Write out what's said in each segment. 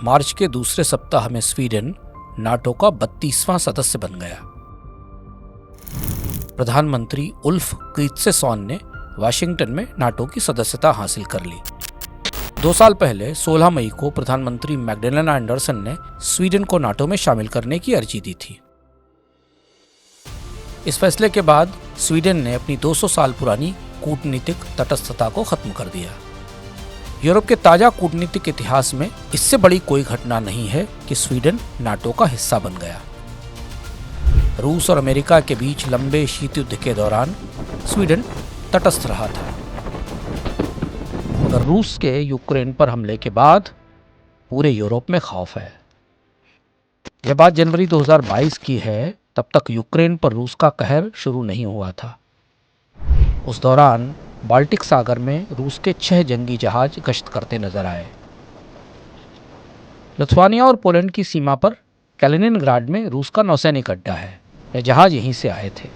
मार्च के दूसरे सप्ताह में स्वीडन नाटो का 32वां सदस्य बन गया। प्रधानमंत्री उल्फ क्रिस्टेसॉन ने वाशिंगटन में नाटो की सदस्यता हासिल कर ली। 2 साल पहले 16 मई को प्रधानमंत्री मैग्डलेना एंडरसन ने स्वीडन को नाटो में शामिल करने की अर्जी दी थी। इस फैसले के बाद स्वीडन ने अपनी 200 साल पुरानी कूटनीतिक तटस्थता को खत्म कर दिया। यूरोप के ताजा कूटनीतिक इतिहास में इससे बड़ी कोई घटना नहीं है कि स्वीडन नाटो का हिस्सा बन गया। रूस और अमेरिका के बीच लंबे शीत युद्ध के दौरान स्वीडन तटस्थ रहा था, मगर रूस के यूक्रेन पर हमले के बाद पूरे यूरोप में खौफ है। यह बात जनवरी 2022 की है, तब तक यूक्रेन पर रूस का कहर शुरू नहीं हुआ था। उस दौरान बाल्टिक सागर में रूस के 6 जंगी जहाज गश्त करते नजर आए। लिथुआनिया और पोलैंड की सीमा पर कैलिनिनग्राड में रूस का नौसैनिक अड्डा है। यह जहाज यहीं से आए थे।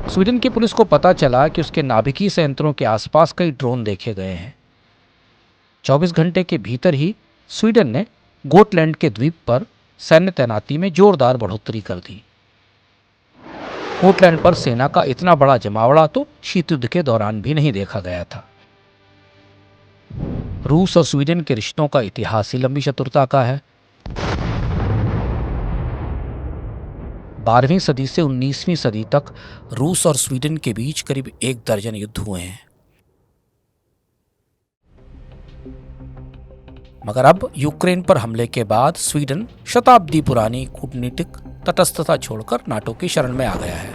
स्वीडन की पुलिस को पता चला कि उसके नाभिकीय संयंत्रों के आसपास कई ड्रोन देखे गए हैं। 24 घंटे के भीतर ही स्वीडन ने गोटलैंड के द्वीप पर सैन्य तैनाती में जोरदार बढ़ोतरी कर दी। गोटलैंड पर सेना का इतना बड़ा जमावड़ा तो शीत युद्ध के दौरान भी नहीं देखा गया था। रूस और स्वीडन के रिश्तों का इतिहास ही लंबी चतुरता का है। 12वीं सदी से 19वीं सदी तक रूस और स्वीडन के बीच करीब 1 दर्जन युद्ध हुए हैं। मगर अब यूक्रेन पर हमले के बाद स्वीडन शताब्दी पुरानी कूटनीतिक तटस्थता छोड़कर नाटो की शरण में आ गया है।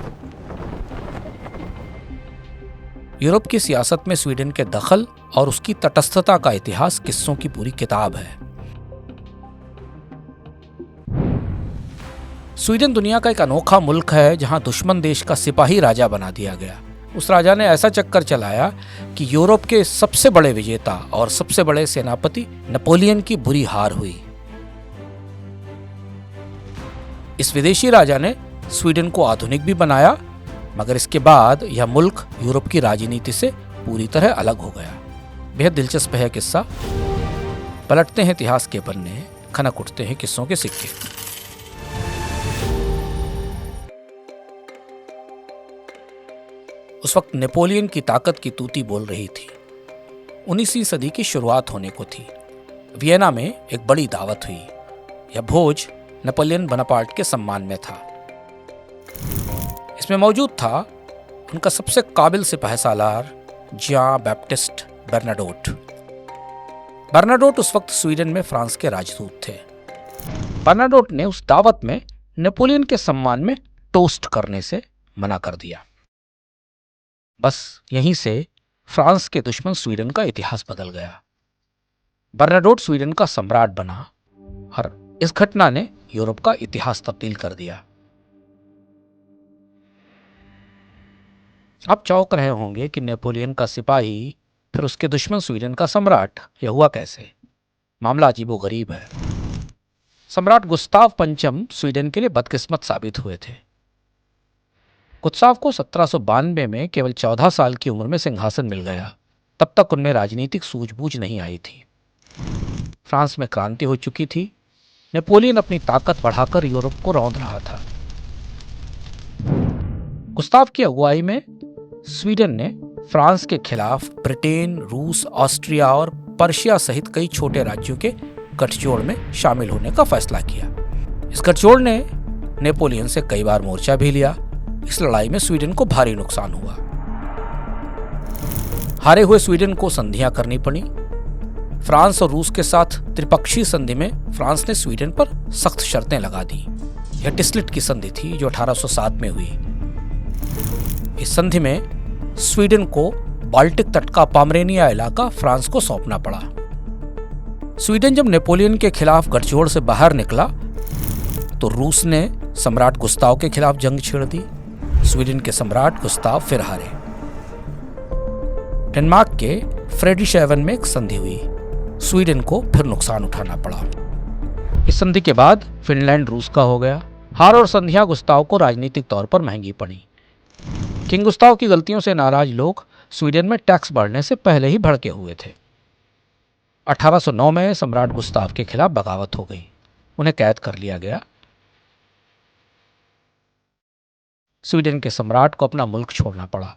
यूरोप की सियासत में स्वीडन के दखल और उसकी तटस्थता का इतिहास किस्सों की पूरी किताब है। स्वीडन दुनिया का एक अनोखा मुल्क है जहां दुश्मन देश का सिपाही राजा बना दिया गया। उस राजा ने ऐसा चक्कर चलाया कि यूरोप के सबसे बड़े विजेता और सबसे बड़े सेनापति नेपोलियन की बुरी हार हुई। इस विदेशी राजा ने स्वीडन को आधुनिक भी बनाया, मगर इसके बाद यह मुल्क यूरोप की राजनीति से पूरी तरह अलग हो गया। बेहद दिलचस्प है किस्सा। पलटते हैं इतिहास के पन्ने, खनक उठते हैं किस्सों के सिक्के। उस वक्त नेपोलियन की ताकत की तूती बोल रही थी। 19वीं सदी की शुरुआत होने को थी। वियना में एक बड़ी दावत हुई। यह भोज नेपोलियन बोनापार्ट के सम्मान में था। इसमें मौजूद था उनका सबसे काबिल सिपहसालार जियां बैप्टिस्ट बर्नाडोट। बर्नाडोट उस वक्त स्वीडन में फ्रांस के राजदूत थे। बर्नाडोट ने उस दावत में नेपोलियन के सम्मान में टोस्ट करने से मना कर दिया। बस यहीं से फ्रांस के दुश्मन स्वीडन का इतिहास बदल गया। बर्नाडोट स्वीडन का सम्राट बना और इस घटना ने यूरोप का इतिहास तब्दील कर दिया। आप चौंक रहे होंगे कि नेपोलियन का सिपाही फिर उसके दुश्मन स्वीडन का सम्राट, यह हुआ कैसे? मामला अजीबोगरीब है। सम्राट गुस्ताव पंचम स्वीडन के लिए बदकिस्मत साबित हुए थे। गुस्ताव को 1792 में केवल 14 साल की उम्र में सिंहासन मिल गया। तब तक उनमें राजनीतिक सूझबूझ नहीं आई थी। फ्रांस में क्रांति हो चुकी थी। नेपोलियन अपनी ताकत बढ़ाकर यूरोप को रौंद रहा था। गुस्ताव की अगुवाई में स्वीडन ने फ्रांस के खिलाफ ब्रिटेन, रूस, ऑस्ट्रिया और पर्शिया सहित कई छोटे राज्यों के गठजोड़ में शामिल होने का फैसला किया। इस गठजोड़ ने नेपोलियन से कई बार मोर्चा भी लिया। इस लड़ाई में स्वीडन को भारी नुकसान हुआ। हारे हुए स्वीडन को संधियां करनी पड़ी। फ्रांस और रूस के साथ त्रिपक्षीय संधि में फ्रांस ने स्वीडन पर सख्त शर्तें लगा दी। यह टिस्लिट की संधि थी जो 1807 में हुई। इस संधि में स्वीडन को बाल्टिक तट का पामरेनिया इलाका फ्रांस को सौंपना पड़ा। स्वीडन जब नेपोलियन के खिलाफ गठजोड़ से बाहर निकला तो रूस ने सम्राट गुस्ताव के खिलाफ जंग छेड़ दी। स्वीडन के सम्राट गुस्ताव फिर हारे। डेनमार्क के फ्रेडरिशहैवन में एक संधि हुई। स्वीडन को फिर नुकसान उठाना पड़ा। इस संधि के बाद फिनलैंड रूस का हो गया। हार और संधियां गुस्ताव को राजनीतिक तौर पर महंगी पड़ी। किंग गुस्ताव की गलतियों से नाराज लोग स्वीडन में टैक्स बढ़ने से पहले ही भड़के हुए थे। 1809 में सम्राट गुस्ताव के खिलाफ बगावत हो गई, उन्हें कैद कर लिया गया। स्वीडन के सम्राट को अपना मुल्क छोड़ना पड़ा।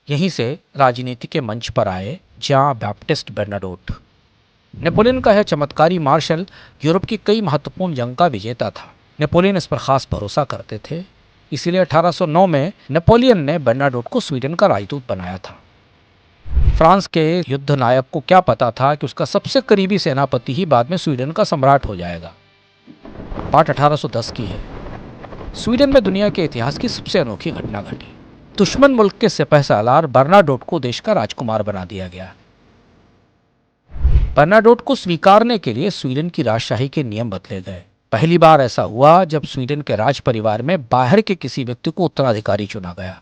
यहीं से राजनीति के मंच पर आए जॉन बैप्टिस्ट बर्नाडोट। नेपोलियन का यह चमत्कारी मार्शल यूरोप की कई महत्वपूर्ण जंग का विजेता था। नेपोलियन इस पर खास भरोसा करते थे, इसीलिए 1809 में नेपोलियन ने बर्नाडोट को स्वीडन का राजदूत बनाया था। फ्रांस के युद्ध नायक को क्या पता था कि उसका सबसे करीबी सेनापति ही बाद में स्वीडन का सम्राट हो जाएगा। बात 1810 की है। स्वीडन में दुनिया के इतिहास की सबसे अनोखी घटना घटी। दुश्मन मुल्क के सिपहसालार बर्नाडोट को देश का राजकुमार बना दिया गया। बर्नाडोट को स्वीकारने के लिए स्वीडन की राजशाही के नियम बदले गए। पहली बार ऐसा हुआ जब स्वीडन के राज परिवार में बाहर के किसी व्यक्ति को उत्तराधिकारी चुना गया।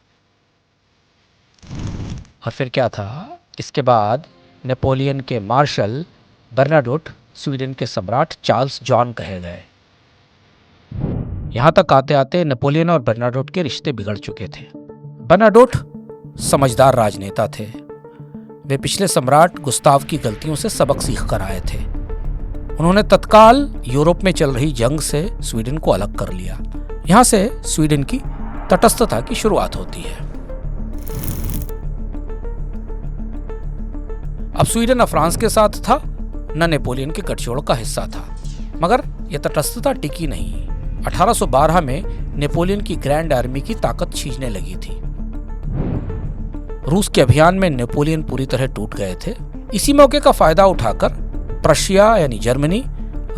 और फिर क्या था, इसके बाद नेपोलियन के मार्शल बर्नाडोट स्वीडन के सम्राट चार्ल्स जॉन कहे गए। यहां तक आते आते नेपोलियन और बर्नाडोट के रिश्ते बिगड़ चुके थे। बर्नाडोट समझदार राजनेता थे। वे पिछले सम्राट गुस्ताव की गलतियों से सबक सीख कर आए थे। उन्होंने तत्काल यूरोप में चल रही जंग से स्वीडन को अलग कर लिया। यहां से स्वीडन की तटस्थता की शुरुआत होती है। अब स्वीडन न फ्रांस के साथ था न नेपोलियन के गठजोड़ का हिस्सा था, मगर यह तटस्थता टिकी नहीं। 1812 में नेपोलियन की ग्रैंड आर्मी की ताकत छीनने लगी थी। रूस के अभियान में नेपोलियन पूरी तरह टूट गए थे। इसी मौके का फायदा उठाकर प्रशिया यानी जर्मनी,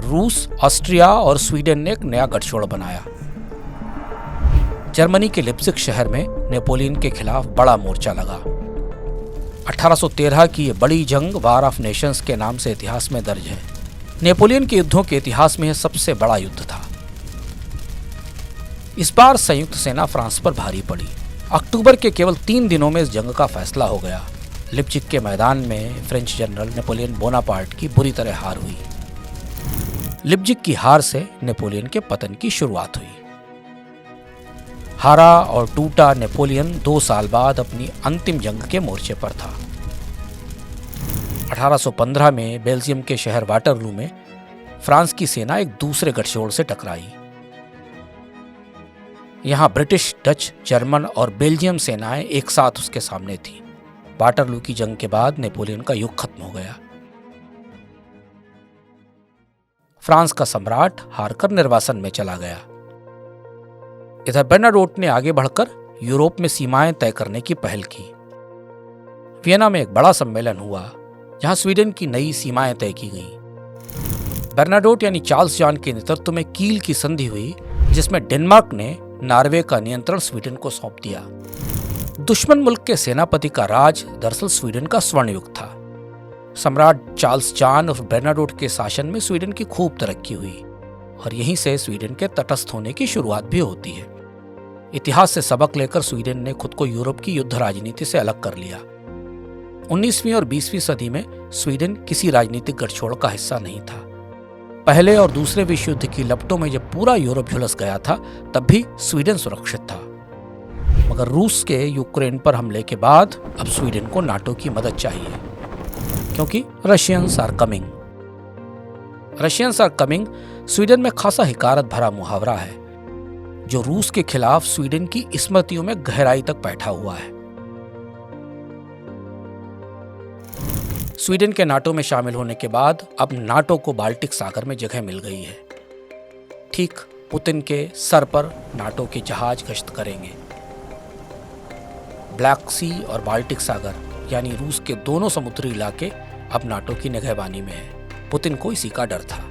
रूस, ऑस्ट्रिया और स्वीडन ने एक नया गठजोड़ बनाया। जर्मनी के लिप्जिग शहर में नेपोलियन के खिलाफ बड़ा मोर्चा लगा। 1813 की यह बड़ी जंग वार ऑफ नेशंस के नाम से इतिहास में दर्ज है। नेपोलियन के युद्धों के इतिहास में यह सबसे बड़ा युद्ध था। इस बार संयुक्त सेना फ्रांस पर भारी पड़ी। अक्टूबर के केवल 3 दिनों में इस जंग का फैसला हो गया। लिप्जिग के मैदान में फ्रेंच जनरल नेपोलियन बोनापार्ट की बुरी तरह हार हुई। लिप्जिग की हार से नेपोलियन के पतन की शुरुआत हुई। हारा और टूटा नेपोलियन 2 साल बाद अपनी अंतिम जंग के मोर्चे पर था। 1815 में बेल्जियम के शहर वाटरलू में फ्रांस की सेना एक दूसरे गठजोड़ से टकराई। यहां ब्रिटिश, डच, जर्मन और बेल्जियम सेनाएं एक साथ उसके सामने थीं। वाटरलू की जंग के बाद नेपोलियन का युग खत्म हो गया। फ्रांस का सम्राट हारकर निर्वासन में चला गया। इधर बर्नाडोट ने आगे बढ़कर यूरोप में सीमाएं तय करने की पहल की। वियना में एक बड़ा सम्मेलन हुआ जहां स्वीडन की नई सीमाएं तय की गईं। बर्नाडोट यानी चार्ल्स जॉन के नेतृत्व में कील की संधि हुई, जिसमें डेनमार्क ने नॉर्वे का नियंत्रण स्वीडन को सौंप दिया। दुश्मन मुल्क के सेनापति का राज दरअसल स्वीडन का स्वर्ण युग था। सम्राट चार्ल्स जॉन और बर्नाडोट के शासन में स्वीडन की खूब तरक्की हुई और यहीं से स्वीडन के तटस्थ होने की शुरुआत भी होती है। इतिहास से सबक लेकर स्वीडन ने खुद को यूरोप की युद्ध राजनीति से अलग कर लिया। 19वीं और 20वीं सदी में स्वीडन किसी राजनीतिक गठजोड़ का हिस्सा नहीं था। पहले और दूसरे विश्व युद्ध की लपटों में जब पूरा यूरोप झुलस गया था, तब भी स्वीडन सुरक्षित था। मगर रूस के यूक्रेन पर हमले के बाद अब स्वीडन को नाटो की मदद चाहिए, क्योंकि Russians are coming. Russians are coming Sweden में खासा हिकारत भरा मुहावरा है, जो रूस के खिलाफ स्वीडन की स्मृतियों में गहराई तक बैठा हुआ है। स्वीडन के नाटो में शामिल होने के बाद अब नाटो को बाल्टिक सागर में जगह मिल गई है। ठीक पुतिन के सर पर नाटो के जहाज गश्त करेंगे। ब्लैक सी और बाल्टिक सागर यानी रूस के दोनों समुद्री इलाके अब नाटो की निगहबानी में है। पुतिन को इसी का डर था।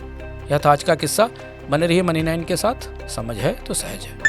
यह था आज का किस्सा। बने रहिए मनी 9 के साथ। समझ है तो सहज है।